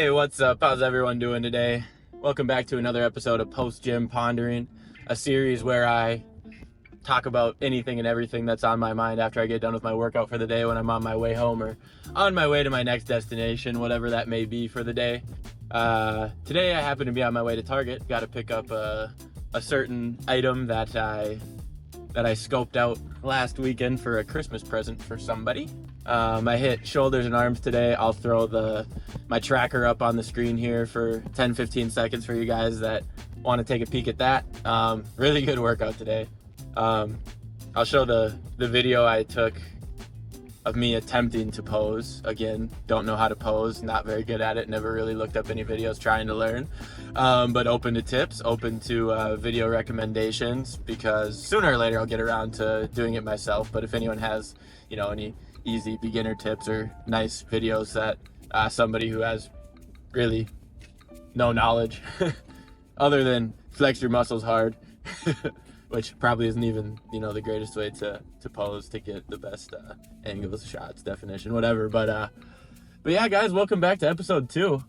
Hey, what's up? How's everyone doing today? Welcome back to another episode of Post Gym Pondering, a series where I talk about anything and everything that's on my mind after I get done with my workout for the day, when I'm on my way home or on my way to my next destination, whatever that may be for the day. Today I happen to be on my way to Target. Got to pick up a certain item that I scoped out last weekend for a Christmas present for somebody. I hit shoulders and arms today. I'll throw my tracker up on the screen here for 10-15 seconds for you guys that want to take a peek at that. Really good workout today. I'll show the video I took of me attempting to pose. Again, don't know how to pose, not very good at it, never really looked up any videos trying to learn, but open to tips, open to video recommendations, because sooner or later I'll get around to doing it myself. But if anyone has, any easy beginner tips or nice videos that somebody who has really no knowledge other than flex your muscles hard which probably isn't even the greatest way to pose to get the best angles, shots, definition, whatever, but yeah, guys, welcome back to episode 2.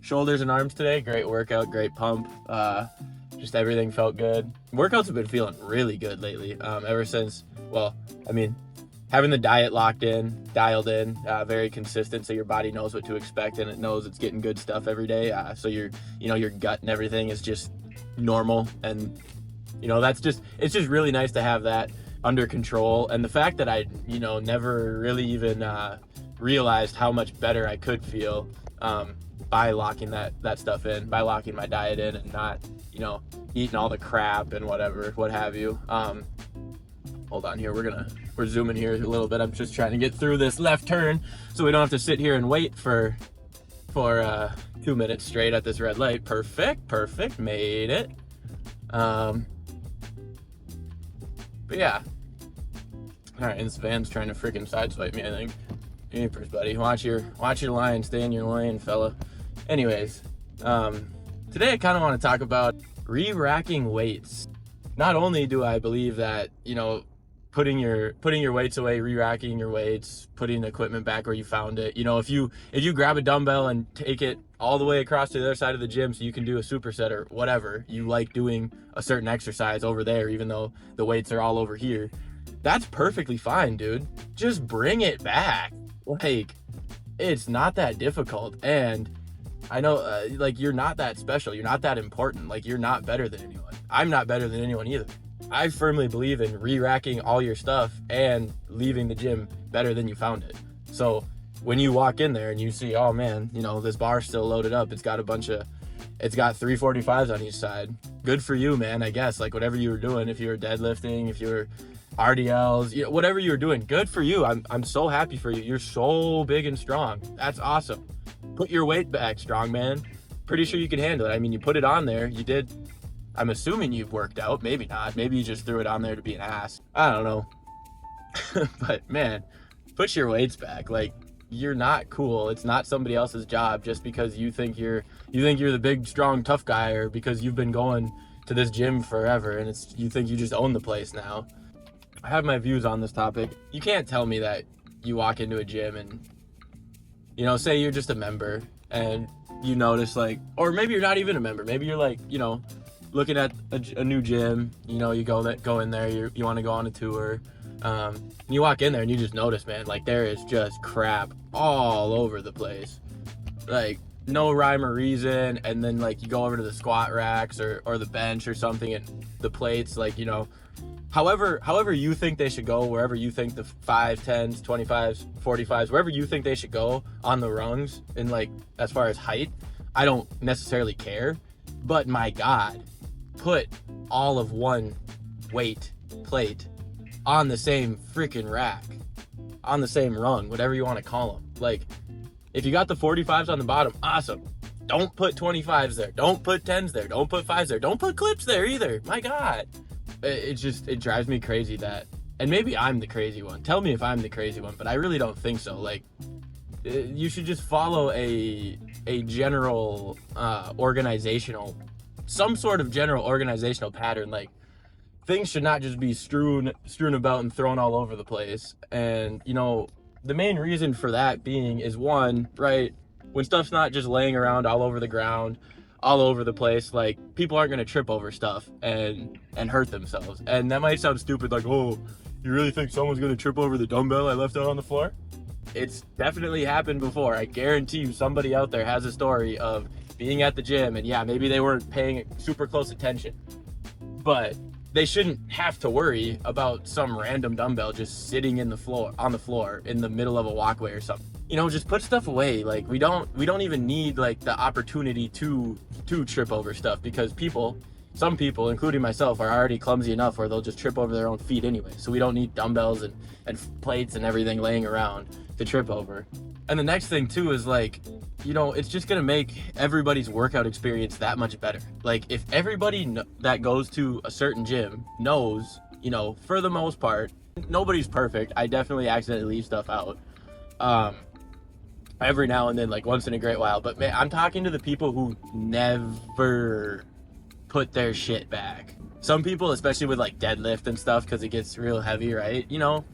Shoulders and arms today. Great workout, great pump. Just everything felt good. Workouts have been feeling really good lately, ever since, having the diet locked in, dialed in, very consistent, so your body knows what to expect and it knows it's getting good stuff every day. So your gut and everything is just normal, and it's just really nice to have that under control. And the fact that I never really even realized how much better I could feel by locking that stuff in, by locking my diet in and not eating all the crap and what have you. Hold on here, we're zooming here a little bit. I'm just trying to get through this left turn so we don't have to sit here and wait for 2 minutes straight at this red light. Perfect, made it. But yeah. Alright, this van's trying to freaking sideswipe me, I think. Jeepers, buddy. Watch your line, stay in your lane, fella. Anyways, today I kind of want to talk about re-racking weights. Not only do I believe that, putting your weights away, re-racking your weights, putting the equipment back where you found it. If you grab a dumbbell and take it all the way across to the other side of the gym so you can do a superset or whatever, you like doing a certain exercise over there, even though the weights are all over here, that's perfectly fine, dude. Just bring it back. Like, it's not that difficult. And I know, you're not that special. You're not that important. Like, you're not better than anyone. I'm not better than anyone either. I firmly believe in re-racking all your stuff and leaving the gym better than you found it. So when you walk in there and you see, oh man, this bar's still loaded up, it's got 345s on each side. Good for you, man, I guess. Like, whatever you were doing, if you were deadlifting, if you were RDLs, whatever you were doing, good for you. I'm so happy for you. You're so big and strong. That's awesome. Put your weight back, strong man. Pretty sure you can handle it. You put it on there. You did. I'm assuming you've worked out. Maybe not. Maybe you just threw it on there to be an ass. I don't know. But man, put your weights back. Like, you're not cool. It's not somebody else's job just because you think you're the big, strong, tough guy, or because you've been going to this gym forever and you think you just own the place now. I have my views on this topic. You can't tell me that you walk into a gym and, say you're just a member and you notice, or maybe you're not even a member. Maybe you're looking at a new gym, you go in there, you want to go on a tour, you walk in there and you just notice, man, there is just crap all over the place, no rhyme or reason. And then you go over to the squat racks or the bench or something, and the plates, however you think they should go, wherever you think the 5, 10s, 25s, 45s, wherever you think they should go on the rungs, and as far as height, I don't necessarily care, but my God, put all of one weight plate on the same freaking rack, on the same rung, whatever you want to call them. If you got the 45s on the bottom, awesome. Don't put 25s there. Don't put 10s there. Don't put 5s there. Don't put clips there either. My God. It drives me crazy that, and maybe I'm the crazy one. Tell me if I'm the crazy one, but I really don't think so. You should just follow a general some sort of general organizational pattern. Things should not just be strewn about and thrown all over the place. And the main reason for that being is, one, right, when stuff's not just laying around all over the ground, all over the place, like, people aren't going to trip over stuff and hurt themselves. And that might sound stupid, like, oh, you really think someone's going to trip over the dumbbell I left out on the floor? It's definitely happened before. I guarantee you somebody out there has a story of being at the gym, and yeah, maybe they weren't paying super close attention, but they shouldn't have to worry about some random dumbbell just sitting on the floor in the middle of a walkway or something. You know, just put stuff away. Like, we don't even need like the opportunity to trip over stuff, because some people, including myself, are already clumsy enough where they'll just trip over their own feet anyway. So we don't need dumbbells and plates and everything laying around to trip over. And the next thing too is, like, you know, it's just gonna make everybody's workout experience that much better. Like, if everybody that goes to a certain gym knows, you know, for the most part, nobody's perfect. I definitely accidentally leave stuff out every now and then, like once in a great while. But man, I'm talking to the people who never put their shit back. Some people, especially with like deadlift and stuff, because it gets real heavy, right? You know,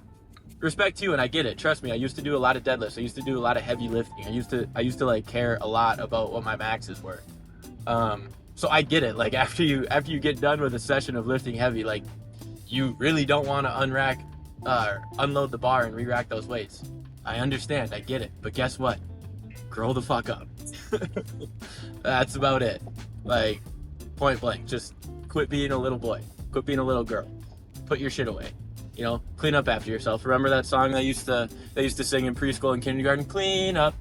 respect to you, and I get it. Trust me, I used to do a lot of deadlifts. I used to do a lot of heavy lifting. I used to like care a lot about what my maxes were. So I get it. Like, after you get done with a session of lifting heavy, like, you really don't want to unload the bar and re-rack those weights. I understand, I get it. But guess what? Grow the fuck up. That's about it. Like, point blank, just quit being a little boy. Quit being a little girl. Put your shit away. You know, clean up after yourself. Remember that song they used to sing in preschool and kindergarten? Clean up,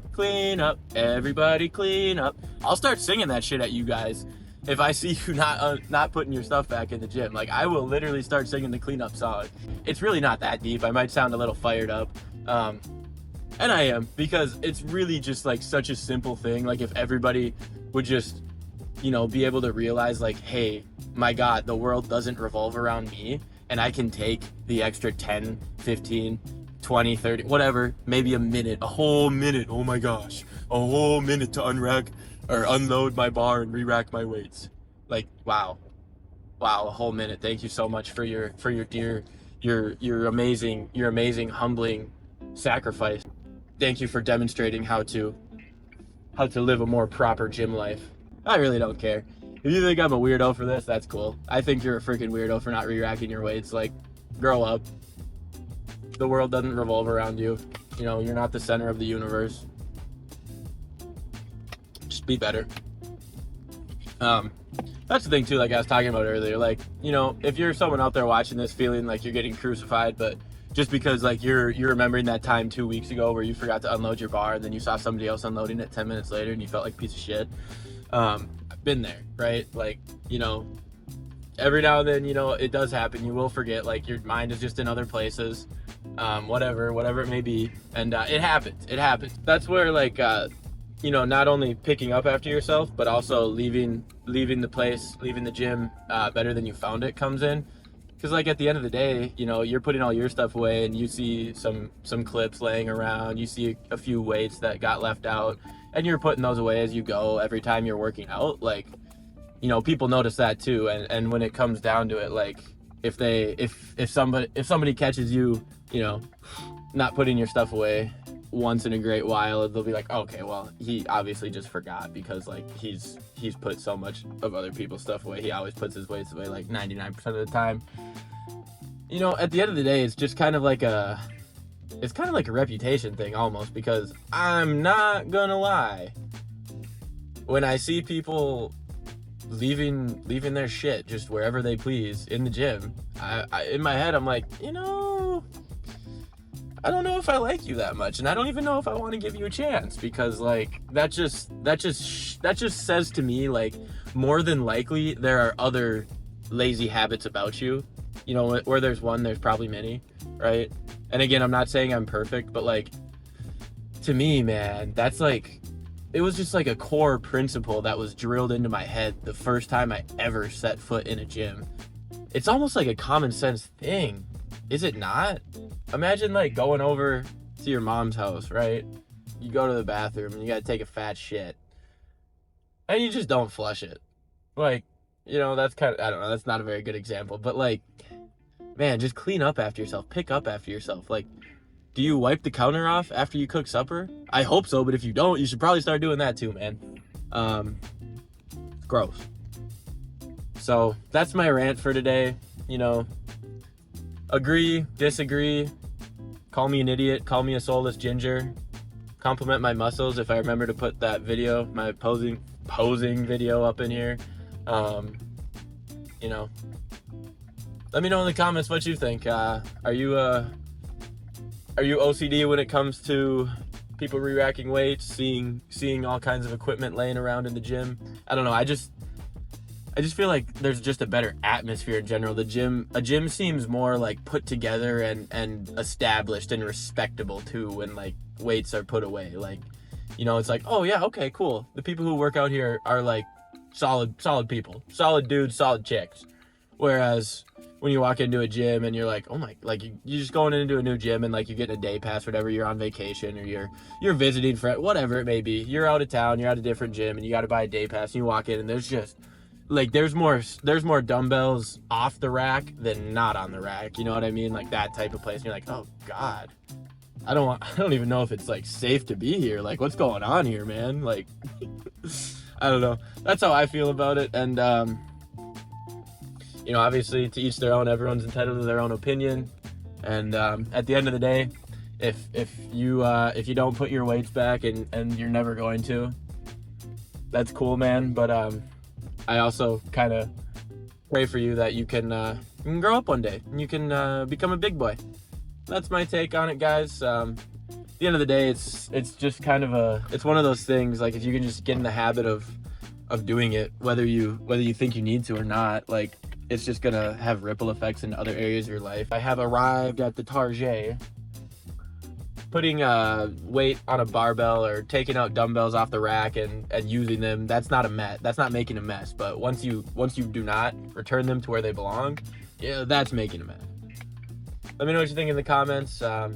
everybody clean up. I'll start singing that shit at you guys if I see you not putting your stuff back in the gym. Like, I will literally start singing the cleanup song. It's really not that deep. I might sound a little fired up. And I am, because it's really just like such a simple thing. Like, if everybody would just, you know, be able to realize, like, hey, my God, the world doesn't revolve around me, and I can take the extra 10, 15, 20, 30, whatever, maybe a minute, a whole minute, oh my gosh, a whole minute to unload my bar and re-rack my weights. Like, wow, a whole minute. Thank you so much for your amazing, humbling sacrifice. Thank you for demonstrating how to live a more proper gym life. I really don't care. If you think I'm a weirdo for this, that's cool. I think you're a freaking weirdo for not re-racking your weights. Like, grow up. The world doesn't revolve around you. You know, you're not the center of the universe. Just be better. That's the thing too, like I was talking about earlier. Like, you know, if you're someone out there watching this feeling like you're getting crucified, but just because like you're remembering that time 2 weeks ago where you forgot to unload your bar and then you saw somebody else unloading it 10 minutes later and you felt like a piece of shit. I've been there, right? Like, you know, every now and then, you know, it does happen. You will forget, like, your mind is just in other places, whatever it may be. And it happens. That's where, like, you know, not only picking up after yourself, but also leaving the gym better than you found it comes in. Because, like, at the end of the day, you know, you're putting all your stuff away and you see some clips laying around, you see a few weights that got left out, and you're putting those away as you go every time you're working out. Like, you know, people notice that too. And when it comes down to it, like, if somebody catches you, you know, not putting your stuff away once in a great while, they'll be like, okay, well, he obviously just forgot, because like he's put so much of other people's stuff away. He always puts his weights away like 99% of the time. You know, at the end of the day, it's just kind of like a reputation thing almost, because I'm not gonna lie, when I see people leaving their shit just wherever they please in the gym, I in my head I'm like, you know, I don't know if I like you that much, and I don't even know if I want to give you a chance, because like that just says to me, like, more than likely there are other lazy habits about you. You know, where there's one, there's probably many, right? And again, I'm not saying I'm perfect, but like, to me, man, that's like, it was just like a core principle that was drilled into my head the first time I ever set foot in a gym. It's almost like a common sense thing, is it not? Imagine like going over to your mom's house, right? You go to the bathroom and you gotta take a fat shit, and you just don't flush it. Like, you know, that's kind of, I don't know, that's not a very good example, but like, man, just clean up after yourself, pick up after yourself. Like, Do you wipe the counter off after you cook supper? I hope so, but if you don't, you should probably start doing that too, man. Gross. So that's my rant for today. You know, agree, disagree, call me an idiot, call me a soulless ginger, compliment my muscles if I remember to put that video, my posing video up in here. You know, let me know in the comments what you think. Are you OCD when it comes to people re-racking weights, seeing all kinds of equipment laying around in the gym? I don't know. I just feel like there's just a better atmosphere in general. A gym seems more like put together and established and respectable too when like weights are put away. Like, you know, it's like, oh yeah, okay, cool. The people who work out here are like solid people, solid dudes, solid chicks. Whereas when you walk into a gym and you're like, oh my, like you're just going into a new gym and like you get a day pass, whatever, you're on vacation or you're visiting friend, whatever it may be. You're out of town, you're at a different gym and you got to buy a day pass and you walk in and there's just like, there's more dumbbells off the rack than not on the rack. You know what I mean? Like that type of place. And you're like, oh God, I don't even know if it's like safe to be here. Like what's going on here, man? Like, I don't know. That's how I feel about it. And, you know, obviously to each their own, everyone's entitled to their own opinion. And at the end of the day, if you don't put your weights back and you're never going to, that's cool, man. But I also kind of pray for you that you can grow up one day and you can become a big boy. That's my take on it, guys. At the end of the day, it's just kind of it's one of those things. Like if you can just get in the habit of doing it, whether you think you need to or not, like it's just gonna have ripple effects in other areas of your life. I have arrived at the Target. Putting weight on a barbell or taking out dumbbells off the rack and using them, that's not a mess. That's not making a mess. But once you do not return them to where they belong, yeah, that's making a mess. Let me know what you think in the comments. I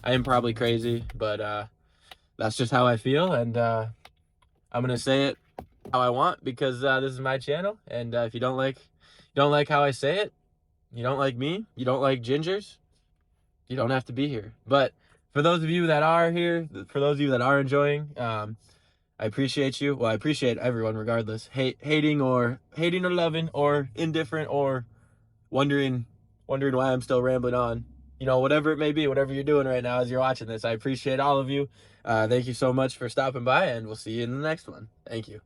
am probably crazy, but that's just how I feel, and I'm gonna say it how I want because this is my channel. And if you don't like how I say it, you don't like me, you don't like gingers, you don't have to be here. But for those of you that are here, for those of you that are enjoying, I appreciate you. Well, I appreciate everyone regardless. Hating or loving or indifferent or wondering why I'm still rambling on. You know, whatever it may be, whatever you're doing right now as you're watching this, I appreciate all of you. Thank you so much for stopping by, and we'll see you in the next one. Thank you.